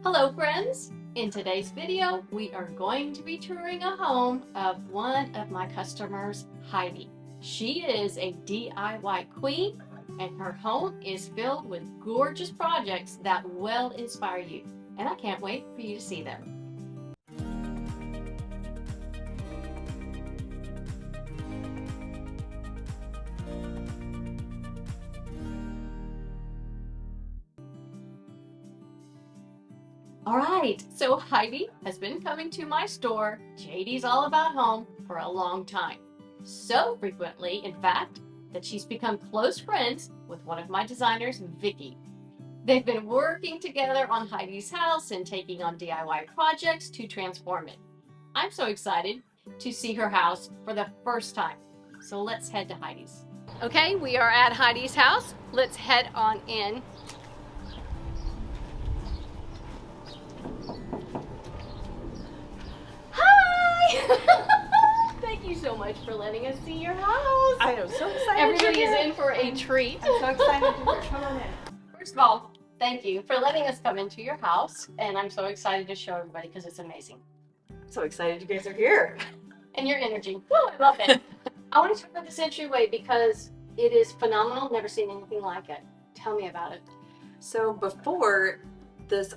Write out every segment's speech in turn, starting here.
Hello friends! In today's video, we are going to be touring a home of one of my customers, Heidi. She is a DIY queen and her home is filled with gorgeous projects that will inspire you. And I can't wait for you to see them. All right, so Heidi has been coming to my store, JD's All About Home, for a long time. So frequently, in fact, that she's become close friends with one of my designers, Vicky. They've been working together on Heidi's house and taking on DIY projects to transform it. I'm so excited to see her house for the first time. So let's head to Heidi's. Okay, we are at Heidi's house. Let's head on in. Thank you so much for letting us see your house. I am so excited. Everybody is in for a treat. I'm so excited to come on in. First of all, thank you for letting us come into your house, and I'm so excited to show everybody because it's amazing. So excited you guys are here. And your energy. Woo, I love it. I want to talk about this entryway because it is phenomenal. Never seen anything like it. Tell me about it. So before, this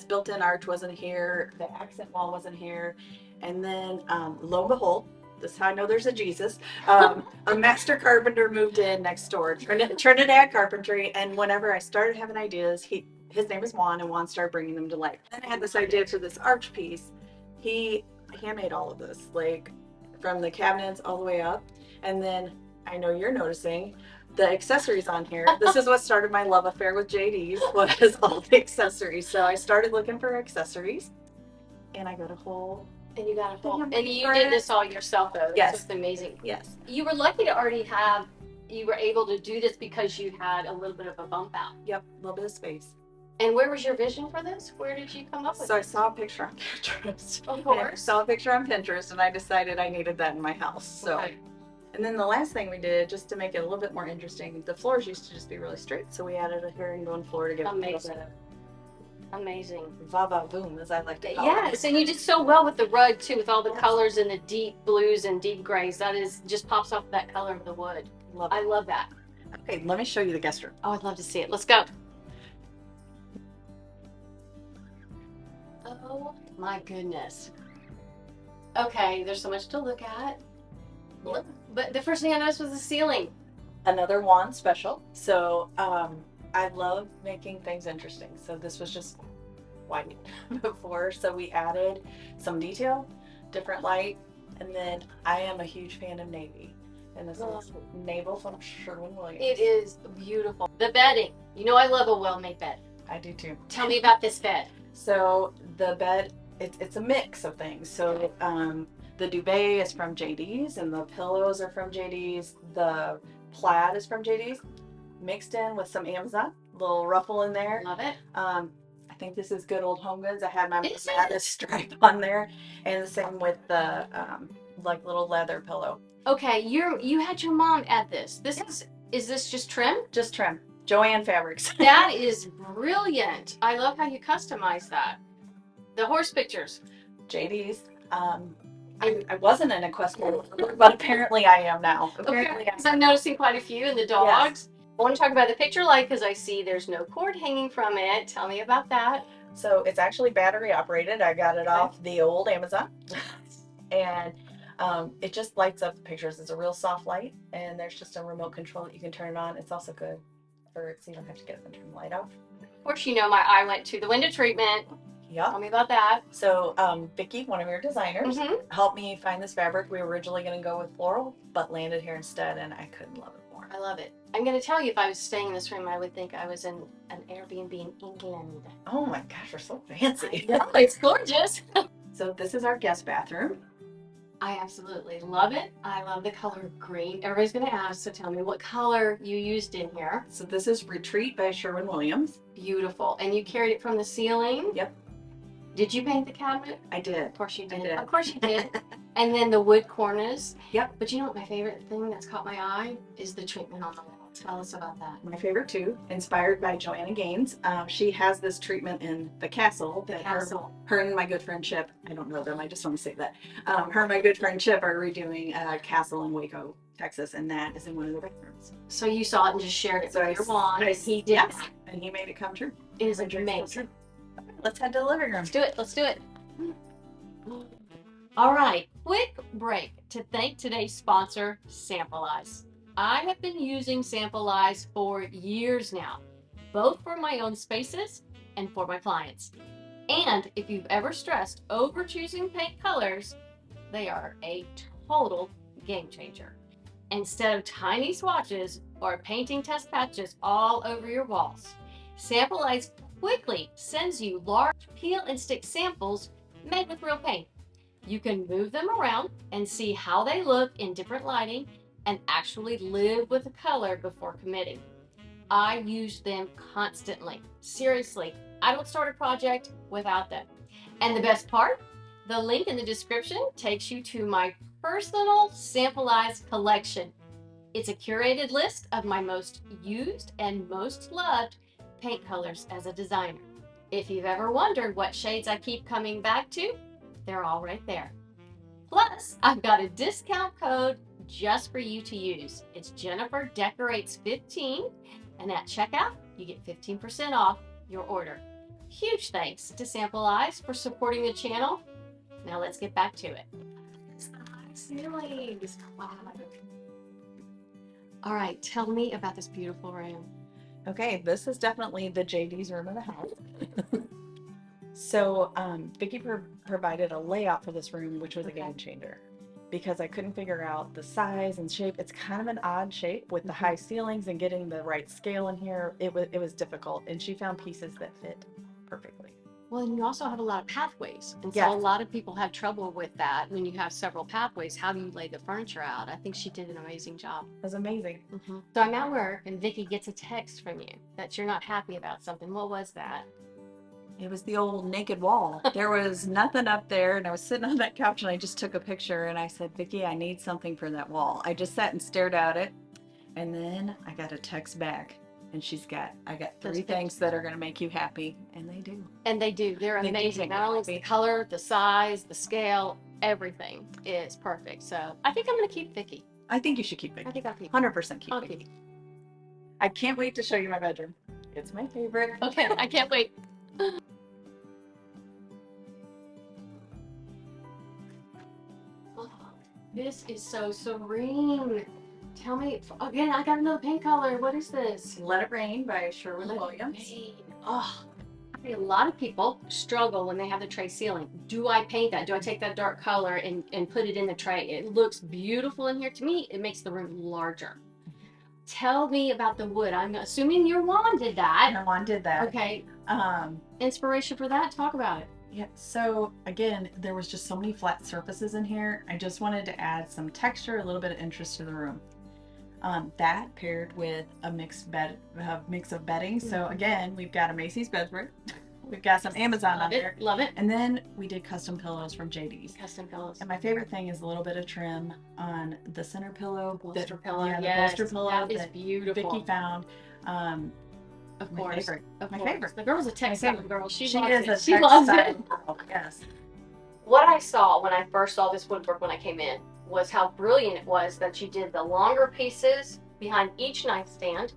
built-in arch wasn't here, the accent wall wasn't here, and then lo and behold, this is how I know there's a Jesus. A master carpenter moved in next door, Trinidad Carpentry, and whenever I started having ideas, his name is Juan, and Juan started bringing them to life. Then I had this idea for this arch piece. He handmade all of this, like from the cabinets all the way up, and then I know you're noticing the accessories on here. This is what started my love affair with JD's, was all the accessories. So I started looking for accessories, and I got a whole. And you got a whole. And you did this all yourself, though. That's Yes. just amazing. Yes. You were lucky to already have. You were able to do this because you had a little bit of a bump out. Yep. A little bit of space. And where was your vision for this? Where did you come up with So I this? saw a picture on Pinterest. Of I course. saw a picture on Pinterest, and I decided I needed that in my house. So. Okay. And then the last thing we did, just to make it a little bit more interesting, the floors used to just be really straight, so we added a herringbone floor to give it a little Amazing. bit of Amazing. va-va-voom, as I like to call it. Yes, and you did so well with the rug too, with all the colors and the deep blues and deep grays. That is just pops off that color of the wood. Love I it. love that. Okay, let me show you the guest room. Oh, I'd love to see it. Let's go. Oh my goodness. Okay, there's so much to look at. Yep. But the first thing I noticed was the ceiling. Another wand special. So I love making things interesting. So this was just white before. So we added some detail, different light, and then I am a huge fan of navy. And this is naval from Sherwin-Williams. It is beautiful. The bedding. You know I love a well-made bed. I do too. Tell me about this bed. So the bed, it's a mix of things. So the duvet is from JD's, and the pillows are from JD's. The plaid is from JD's, mixed in with some Amazon, little ruffle in there. Love it. I think this is good old Home Goods. I had my Is this stripe on there, and the same with the like little leather pillow. Okay, you had your mom add this. Is this just trim? Just trim. Joanne Fabrics. That is brilliant. I love how you customize that. The horse pictures. JD's. I wasn't an equestrian, but apparently I am now. Okay, because I'm noticing quite a few in the dogs. Yes. I want to talk about the picture light because I see there's no cord hanging from it. Tell me about that. So it's actually battery operated. I got it off the old Amazon. And it just lights up the pictures. It's a real soft light, and there's just a remote control that you can turn it on. It's also good for so you don't have to get up and turn the light off. Of course, you know my eye went to the window treatment. Yeah. Tell me about that. So Vicky, one of your designers, helped me find this fabric. We were originally going to go with floral, but landed here instead, and I couldn't love it more. I love it. I'm going to tell you, if I was staying in this room, I would think I was in an Airbnb in England. Oh my gosh, we're so fancy. Yeah, it's gorgeous. So this is our guest bathroom. I absolutely love it. I love the color green. Everybody's going to ask, so tell me what color you used in here. So this is Retreat by Sherwin-Williams. Beautiful. And you carried it from the ceiling? Yep. Did you paint the cabinet? I did. Of course you did. I did. Of course you did. And then the wood cornice. Yep. But you know what my favorite thing that's caught my eye is the treatment on the walls. Tell us about that. My favorite too, inspired by Joanna Gaines. She has this treatment in the castle that her and my good friend Chip, I don't know them, I just want to say that. Her and my good friend Chip are redoing a castle in Waco, Texas, and that is in one of the bedrooms. So you saw it and just shared it with your wand. He did. Yes, and he made it come true. It is amazing. Okay, let's head to the living room. Let's do it. Let's do it. All right, quick break to thank today's sponsor, Samplize. I have been using Samplize for years now, both for my own spaces and for my clients. And if you've ever stressed over choosing paint colors, they are a total game changer. Instead of tiny swatches or painting test patches all over your walls, Samplize quickly sends you large peel and stick samples made with real paint. You can move them around and see how they look in different lighting and actually live with the color before committing. I use them constantly. Seriously, I don't start a project without them. And the best part, the link in the description takes you to my personal Samplize collection. It's a curated list of my most used and most loved paint colors as a designer. If you've ever wondered what shades I keep coming back to, they're all right there. Plus, I've got a discount code just for you to use. It's Jennifer Decorates 15, and at checkout, you get 15% off your order. Huge thanks to Samplize for supporting the channel. Now let's get back to it. It's the high ceilings. Wow. All right, tell me about this beautiful room. Okay, this is definitely the JD's room of the house. So Vicki provided a layout for this room, which was a game changer, because I couldn't figure out the size and shape. It's kind of an odd shape with the high ceilings, and getting the right scale in here, it was difficult, and she found pieces that fit perfectly. Well, and you also have a lot of pathways, and so a lot of people have trouble with that. When you have several pathways, how do you lay the furniture out? I think she did an amazing job. It was amazing. So I'm at work, and Vicki gets a text from you that you're not happy about something. What was that? It was the old naked wall. There was nothing up there, and I was sitting on that couch, and I just took a picture, and I said, Vicki, I need something for that wall. I just sat and stared at it, and then I got a text back, and I got 3 things that are going to make you happy, and they do. And they do. They're amazing. Not only the color, the size, the scale, everything is perfect. So I think I'm going to keep Vicki. I think you should keep Vicki. I think I'll keep 100% keep Vicki. I can't wait to show you my bedroom. It's my favorite. Okay, I can't wait. This is so serene. Tell me again. I got another paint color. What is this? Let It Rain by Sherwin-Williams. Oh, a lot of people struggle when they have the tray ceiling. Do I paint that? Do I take that dark color and put it in the tray? It looks beautiful in here. To me, it makes the room larger. Tell me about the wood. I'm assuming your wand did that. My wand did that. Okay. Inspiration for that? Talk about it. Yeah, so again, there was just so many flat surfaces in here. I just wanted to add some texture, a little bit of interest to the room. That paired with a mix of bedding. So again, we've got a Macy's bedspread. We've got some Amazon on there. Love it. And then we did custom pillows from JD's. Custom pillows. And my favorite thing is a little bit of trim on the center pillow. Bolster pillow. Yeah, yes, the bolster pillow that is beautiful. Vicki found. Of my course. favorite. My favorite. The girl's a textile girl. She loves it. She loves it. Girl. Yes. What I saw when I first saw this woodwork when I came in was how brilliant it was that you did the longer pieces behind each nightstand.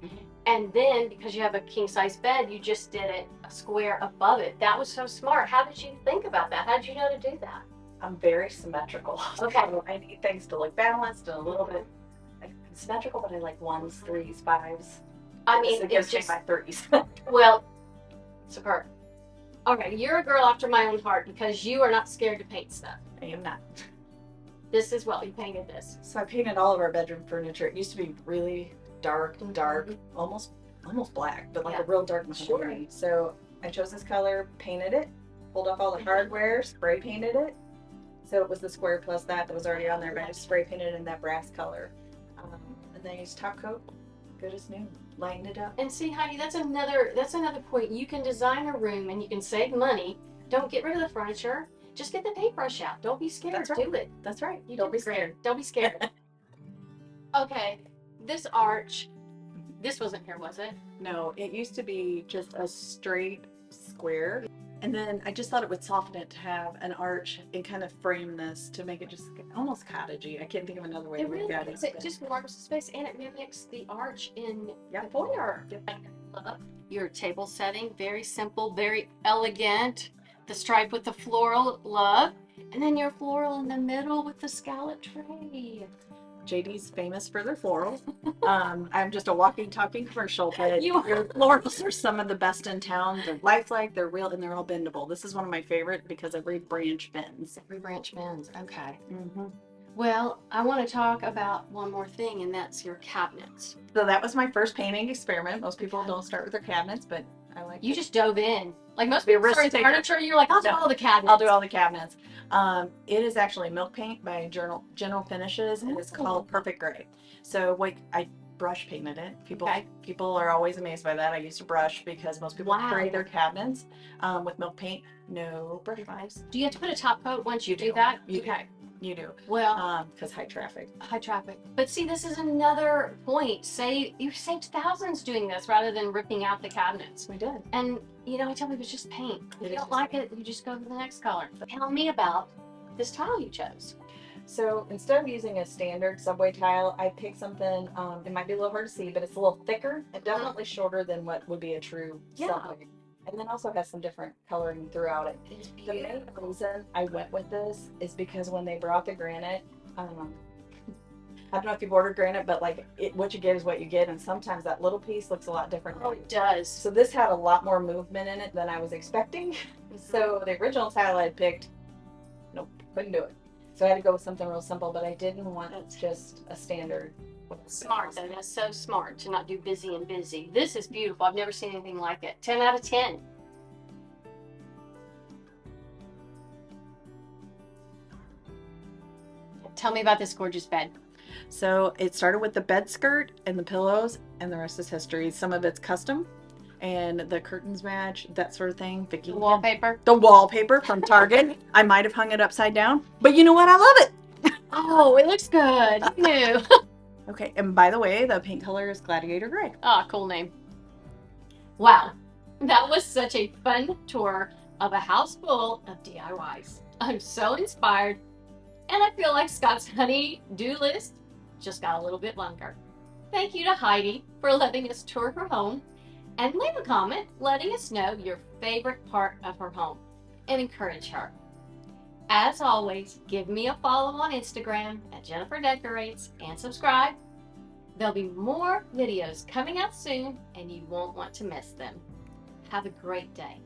And then because you have a king size bed, you just did it a square above it. That was so smart. How did you think about that? How did you know to do that? I'm very symmetrical. Okay. I need things to look balanced and a little bit symmetrical, but I like 1s, 3s, 5s. I mean, it gives me my 30s. Well, superb. Okay, you're a girl after my own heart because you are not scared to paint stuff. I am not. This is what you painted this. So I painted all of our bedroom furniture. It used to be really dark, almost black, but like a real dark mahogany. So I chose this color, painted it, pulled off all the hardware, spray painted it. So it was the square plus that was already on there, but I just spray painted it in that brass color. And then I used top coat, good as new. Lighten it up. And see, Heidi, that's another point. You can design a room and you can save money. Don't get rid of the furniture. Just get the paintbrush out. Don't be scared. That's right. Do it. That's right. Don't be scared. Don't be scared. Okay, this arch This wasn't here, was it? No, it used to be just a straight square. And then I just thought it would soften it to have an arch and kind of frame this to make it just almost cottagey. I can't think of another way It to look really at is. it. It just warms the space and it mimics the arch in Yep. the foyer. Yep. I love your table setting. Very simple, very elegant. The stripe with the floral, love. And then your floral in the middle with the scallop tray. JD's famous for their florals. I'm just a walking, talking commercial, but You are. your florals are some of the best in town. They're lifelike, they're real, and they're all bendable. This is one of my favorite because every branch bends. Every branch bends. Okay. Mm-hmm. Well, I want to talk about one more thing, and that's your cabinets. So that was my first painting experiment. Most people don't start with their cabinets, but I like You it. just dove in. Like most Be a people risk start with taker. furniture, you're like, I'll do No, all the cabinets. I'll do all the cabinets. It is actually milk paint by General Finishes, and it's called Perfect Gray. So I brush painted it. People are always amazed by that. I used to brush because most people spray their cabinets with milk paint. No brush knives. Do you have to put a top coat once you do do. that? You Okay. You do. Well, because high traffic. high traffic. But see, this is another point. Say you saved thousands doing this rather than ripping out the cabinets. We did. And I tell people it's just paint. If It you is don't just like it, you just go to the next color. Tell me about this tile you chose. So instead of using a standard subway tile, I picked something, it might be a little hard to see, but it's a little thicker and definitely shorter than what would be a true subway. And then also has some different coloring throughout it. It's The main reason I went with this is because when they brought the granite, I don't know if you've ordered granite, but like what you get is what you get, and sometimes that little piece looks a lot different. Oh, it does. So this had a lot more movement in it than I was expecting. So the original tile I picked, nope, couldn't do it. So I had to go with something real simple, but I didn't want just a standard. Smart though. That's so smart to not do busy and busy. This is beautiful. I've never seen anything like it. 10 out of 10. Tell me about this gorgeous bed. So it started with the bed skirt and the pillows, and the rest is history. Some of it's custom, and the curtains match, that sort of thing. Vicky, The wallpaper. the wallpaper from Target. I might have hung it upside down, but you know what? I love it. Oh, it looks good. Who knew? Okay, and by the way, the paint color is Gladiator Gray. Ah, cool name. Wow, that was such a fun tour of a house full of DIYs. I'm so inspired, and I feel like Scott's honey-do list just got a little bit longer. Thank you to Heidi for letting us tour her home, and leave a comment letting us know your favorite part of her home and encourage her. As always, give me a follow on Instagram at Jennifer Decorates and subscribe. There'll be more videos coming out soon and you won't want to miss them. Have a great day.